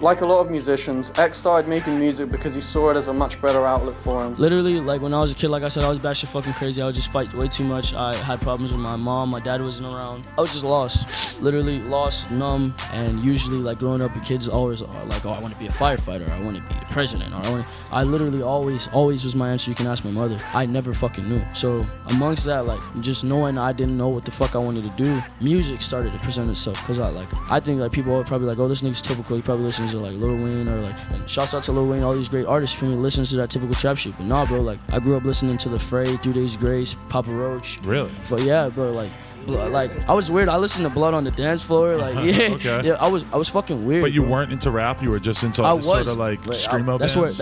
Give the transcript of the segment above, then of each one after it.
Like a lot of musicians, X started making music because he saw it as a much better outlet for him. Literally, like when I was a kid, like I said, I was batshit fucking crazy. I would just fight way too much. I had problems with my mom. My dad wasn't around. I was just lost. Literally lost, numb, and usually like growing up, kids always are like, oh, I want to be a firefighter. I want to be the president. Or I literally always was my answer. You can ask my mother. I never fucking knew. So amongst that, like just knowing I didn't know what the fuck I wanted to do, music started to present itself. Cause I think like people are probably like, oh, this nigga's typical. He probably listens to like Lil Wayne or like, and shouts out to Lil Wayne, all these great artists. You feel me? Listens to that typical trap shit. But nah, bro, like I grew up listening to The Fray, 3 Days Grace, Papa Roach. Really? But yeah, bro, like I was weird. I listened to Blood on the Dance Floor. Like yeah, okay. yeah, I was fucking weird. But you bro. weren't into rap. You were just into sort of like screamo that's bands.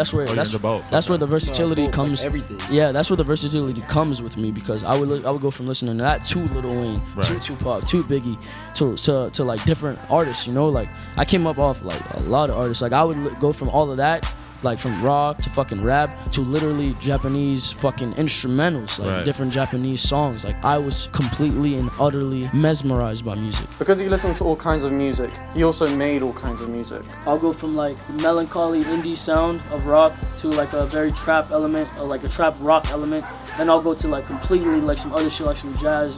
That's where the versatility comes. Like everything. Yeah, that's where the versatility comes with me because I would go from listening to that to Lil Wayne, to Tupac, to Biggie, to like different artists. You know, like I came up off like a lot of artists. Like I would go from all of that. Like from rock to fucking rap to literally Japanese fucking instrumentals, like different Japanese songs. Like I was completely and utterly mesmerized by music. Because he listened to all kinds of music, he also made all kinds of music. I'll go from like the melancholy indie sound of rock to like a very trap element or like a trap rock element. Then I'll go to like completely like some other shit like some jazz,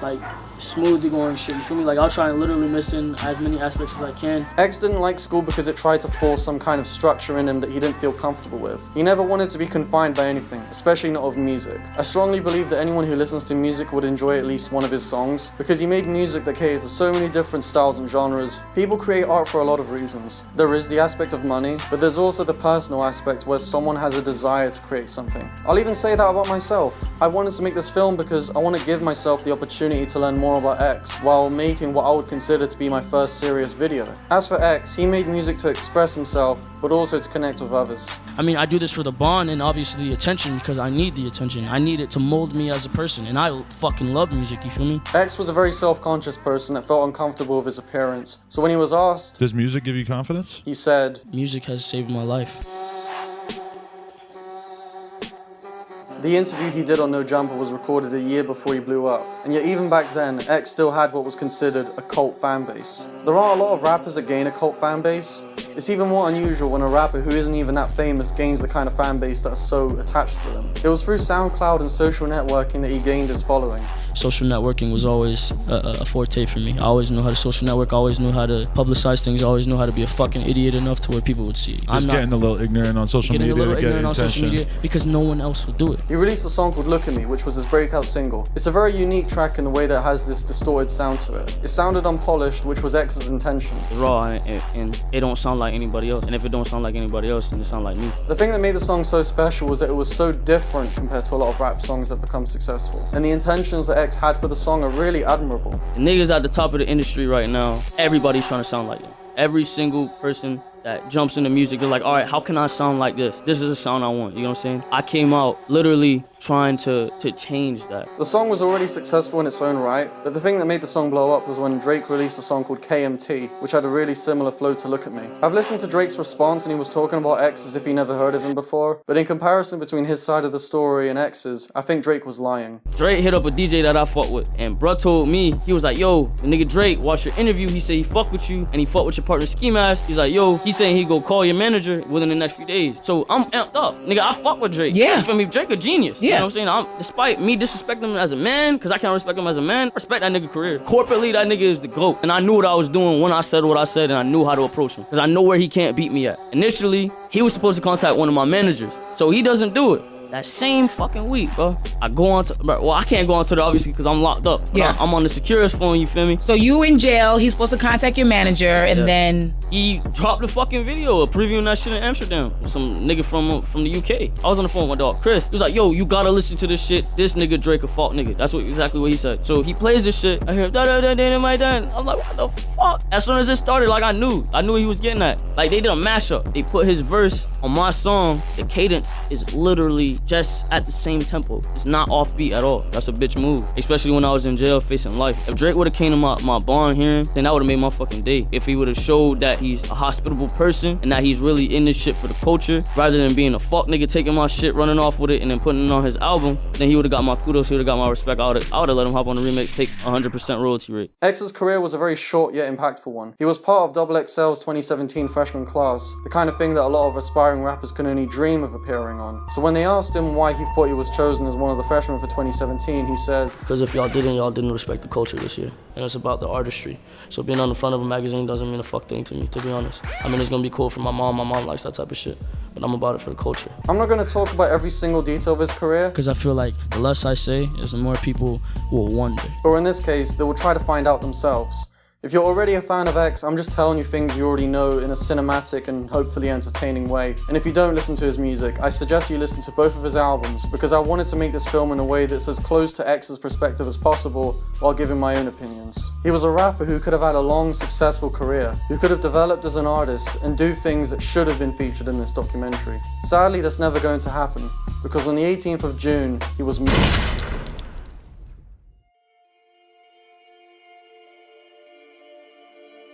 like smoothly going shit, you feel me? Like I'll try and literally mix in as many aspects as I can. X didn't like school because it tried to force some kind of structure in him that he didn't feel comfortable with. He never wanted to be confined by anything, especially not of music. I strongly believe that anyone who listens to music would enjoy at least one of his songs, because he made music that caters to so many different styles and genres. People create art for a lot of reasons. There is the aspect of money, but there's also the personal aspect where someone has a desire to create something. I'll even say that about myself. I wanted to make this film because I want to give myself the opportunity to learn more about X while making what I would consider to be my first serious video. As for X, he made music to express himself, but also to connect with others. I mean, I do this for the bond and obviously the attention because I need the attention. I need it to mold me as a person, and I fucking love music, you feel me? X was a very self-conscious person that felt uncomfortable with his appearance. So when he was asked, does music give you confidence? He said, music has saved my life. The interview he did on No Jumper was recorded a year before he blew up, and yet even back then, X still had what was considered a cult fan base. There are a lot of rappers that gain a cult fan base. It's even more unusual when a rapper who isn't even that famous gains the kind of fan base that are so attached to them. It was through SoundCloud and social networking that he gained his following. Social networking was always a forte for me. I always knew how to social network, I always knew how to publicize things, I always knew how to be a fucking idiot enough to where people would see. Just getting a little ignorant on social media to get attention. Social media because no one else would do it. He released a song called Look At Me, which was his breakout single. It's a very unique track in the way that it has this distorted sound to it. It sounded unpolished, which was X's intention. It's raw and it don't sound like anybody else. And if it don't sound like anybody else, then it sound like me. The thing that made the song so special was that it was so different compared to a lot of rap songs that become successful. And the intentions that X had for the song are really admirable. The niggas at the top of the industry right now, everybody's trying to sound like them. Every single person that jumps into music, they're like, all right, how can I sound like this? This is the sound I want, you know what I'm saying? I came out literally trying to change that. The song was already successful in its own right, but the thing that made the song blow up was when Drake released a song called KMT, which had a really similar flow to Look At Me. I've listened to Drake's response and he was talking about X as if he never heard of him before, but in comparison between his side of the story and X's, I think Drake was lying. Drake hit up a DJ that I fuck with, and bruh told me, he was like, yo, the nigga Drake watched your interview, he said he fuck with you, and he fuck with your partner Ski Mask. He's like, yo, he saying he go call your manager within the next few days. So I'm amped up. Nigga, I fuck with Drake. Yeah. You feel me? Drake a genius. Yeah. You know what I'm saying? Despite me disrespecting him as a man, because I can't respect him as a man, I respect that nigga career. Corporately, that nigga is the GOAT. And I knew what I was doing when I said what I said, and I knew how to approach him. Because I know where he can't beat me at. Initially, he was supposed to contact one of my managers. So he doesn't do it. That same fucking week, bro, I go on to, well, I can't go on to it obviously because I'm locked up. Yeah. I'm on the securest phone, you feel me? So you in jail, he's supposed to contact your manager, and then he dropped the fucking video previewing that shit in Amsterdam with some nigga from the UK. I was on the phone with my dog Chris. He was like, yo, you gotta listen to this shit. This nigga Drake a fault nigga. That's exactly what he said. So he plays this shit. I hear da da da da da da. I'm like, what the fuck? As soon as it started, like I knew he was getting that. Like they did a mashup. They put his verse On my song, the cadence is literally just at the same tempo. It's not offbeat at all. That's a bitch move, especially when I was in jail facing life. If Drake would've came to my bar and hear him, then that would've made my fucking day. If he would've showed that he's a hospitable person and that he's really in this shit for the culture, rather than being a fuck nigga taking my shit, running off with it, and then putting it on his album, then he would've got my kudos, he would've got my respect. I would've let him hop on the remix, take 100% royalty rate. X's career was a very short yet impactful one. He was part of XXX's 2017 freshman class, the kind of thing that a lot of aspiring rappers can only dream of appearing on. So when they asked him why he thought he was chosen as one of the freshmen for 2017, he said, "Because if y'all didn't respect the culture this year, and it's about the artistry. So being on the front of a magazine doesn't mean a fuck thing to me, to be honest. I mean, it's gonna be cool for my mom likes that type of shit, but I'm about it for the culture." I'm not gonna talk about every single detail of his career, because I feel like the less I say is the more people will wonder. Or in this case, they will try to find out themselves. If you're already a fan of X, I'm just telling you things you already know in a cinematic and hopefully entertaining way. And if you don't listen to his music, I suggest you listen to both of his albums, because I wanted to make this film in a way that's as close to X's perspective as possible while giving my own opinions. He was a rapper who could have had a long, successful career, who could have developed as an artist and do things that should have been featured in this documentary. Sadly, that's never going to happen, because on the 18th of June, he was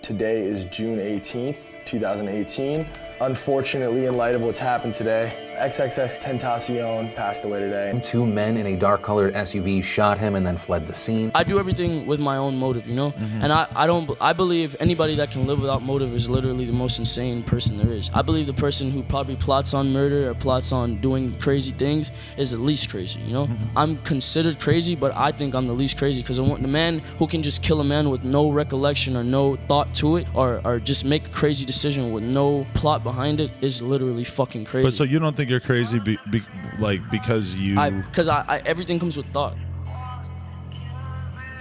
Today is June 18th, 2018. Unfortunately, in light of what's happened today, XXXTENTACION passed away today. Two men in a dark-colored SUV shot him and then fled the scene. I do everything with my own motive, you know? And I believe anybody that can live without motive is literally the most insane person there is. I believe the person who probably plots on murder or plots on doing crazy things is the least crazy, you know? I'm considered crazy, but I think I'm the least crazy, because the man who can just kill a man with no recollection or no thought to it, or just make a crazy decision with no plot behind it, is literally fucking crazy. But so you don't think you're crazy because you... Because everything comes with thought.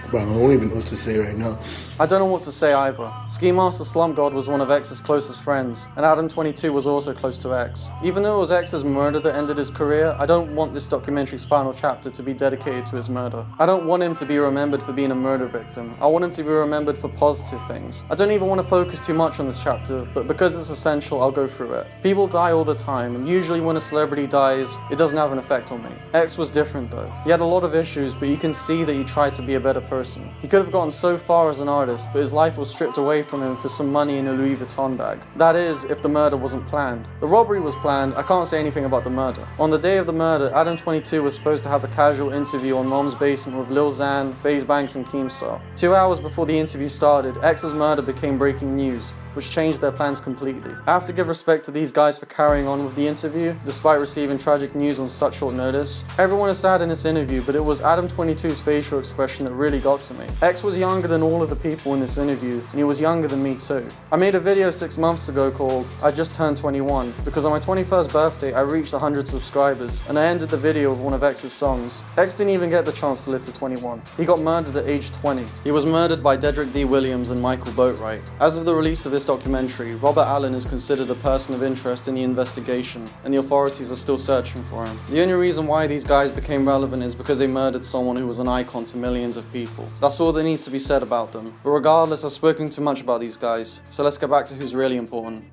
Bro, I don't even know what to say right now. I don't know what to say either. Ski Master Slump God was one of X's closest friends, and Adam22 was also close to X. Even though it was X's murder that ended his career, I don't want this documentary's final chapter to be dedicated to his murder. I don't want him to be remembered for being a murder victim. I want him to be remembered for positive things. I don't even want to focus too much on this chapter, but because it's essential, I'll go through it. People die all the time, and usually when a celebrity dies, it doesn't have an effect on me. X was different though. He had a lot of issues, but you can see that he tried to be a better person. He could have gotten so far as an artist, but his life was stripped away from him for some money in a Louis Vuitton bag. That is, if the murder wasn't planned. The robbery was planned, I can't say anything about the murder. On the day of the murder, Adam22 was supposed to have a casual interview on Mom's Basement with Lil Xan, FaZe Banks and Keemstar. 2 hours before the interview started, X's murder became breaking news, which changed their plans completely. I have to give respect to these guys for carrying on with the interview, despite receiving tragic news on such short notice. Everyone is sad in this interview, but it was Adam22's facial expression that really got to me. X was younger than all of the people in this interview, and he was younger than me too. I made a video 6 months ago called I Just Turned 21, because on my 21st birthday I reached 100 subscribers, and I ended the video with one of X's songs. X didn't even get the chance to live to 21. He got murdered at age 20. He was murdered by Dedrick D. Williams and Michael Boatwright. As of the release of this documentary, Robert Allen is considered a person of interest in the investigation, and the authorities are still searching for him. The only reason why these guys became relevant is because they murdered someone who was an icon to millions of people. That's all that needs to be said about them. But regardless, I've spoken too much about these guys, so let's get back to who's really important.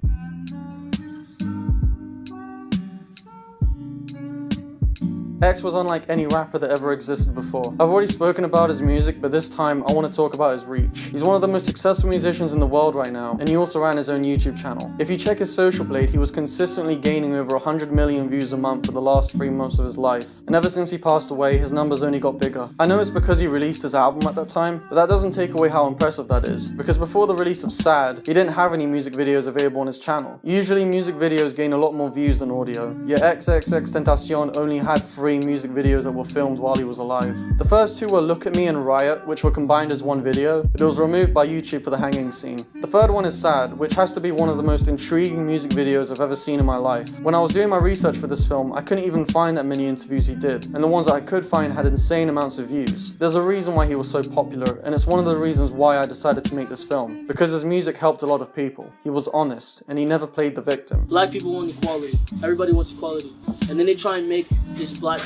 X was unlike any rapper that ever existed before. I've already spoken about his music, but this time I want to talk about his reach. He's one of the most successful musicians in the world right now, and he also ran his own YouTube channel. If you check his social blade, he was consistently gaining over 100 million views a month for the last 3 months of his life. And ever since he passed away, his numbers only got bigger. I know it's because he released his album at that time, but that doesn't take away how impressive that is. Because before the release of Sad, he didn't have any music videos available on his channel. Usually music videos gain a lot more views than audio, yet XXXTENTACION only had 3 music videos that were filmed while he was alive. The first 2 were Look at Me and Riot, which were combined as one video, but it was removed by YouTube for the hanging scene. The third one is Sad, which has to be one of the most intriguing music videos I've ever seen in my life. When I was doing my research for this film, I couldn't even find that many interviews he did, and the ones that I could find had insane amounts of views. There's a reason why he was so popular, and it's one of the reasons why I decided to make this film, because his music helped a lot of people. He was honest, and he never played the victim. Black people want equality. Everybody wants equality. And then they try and make this black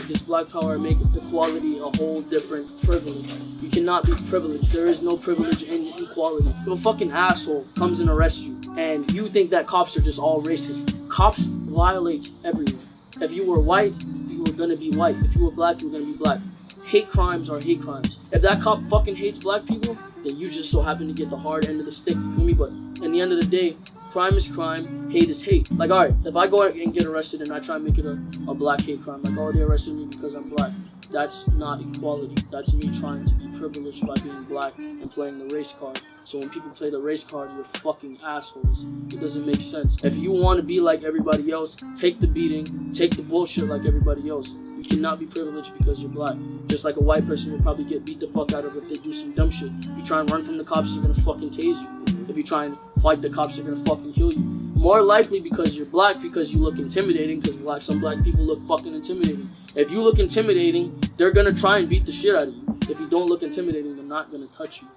power, make equality a whole different privilege. You cannot be privileged. There is no privilege in equality. If a fucking asshole comes and arrests you, and you think that cops are just all racist, cops violates everyone. If you were white, you were gonna be white. If you were black, you were gonna be black. Hate crimes are hate crimes. If that cop fucking hates black people, then you just so happen to get the hard end of the stick, you feel me? But in the end of the day, crime is crime, hate is hate. Like, alright, if I go out and get arrested and I try and make it a black hate crime, like, oh, they arrested me because I'm black, that's not equality. That's me trying to be privileged by being black and playing the race card. So when people play the race card, you're fucking assholes. It doesn't make sense. If you want to be like everybody else, take the beating, take the bullshit like everybody else. You cannot be privileged because you're black. Just like a white person will probably get beat the fuck out of if they do some dumb shit. If you try and run from the cops, they're gonna fucking tase you. If you try and fight the cops, they're gonna fucking kill you. More likely because you're black, because you look intimidating, because some black people look fucking intimidating. If you look intimidating, they're gonna try and beat the shit out of you. If you don't look intimidating, they're not gonna touch you.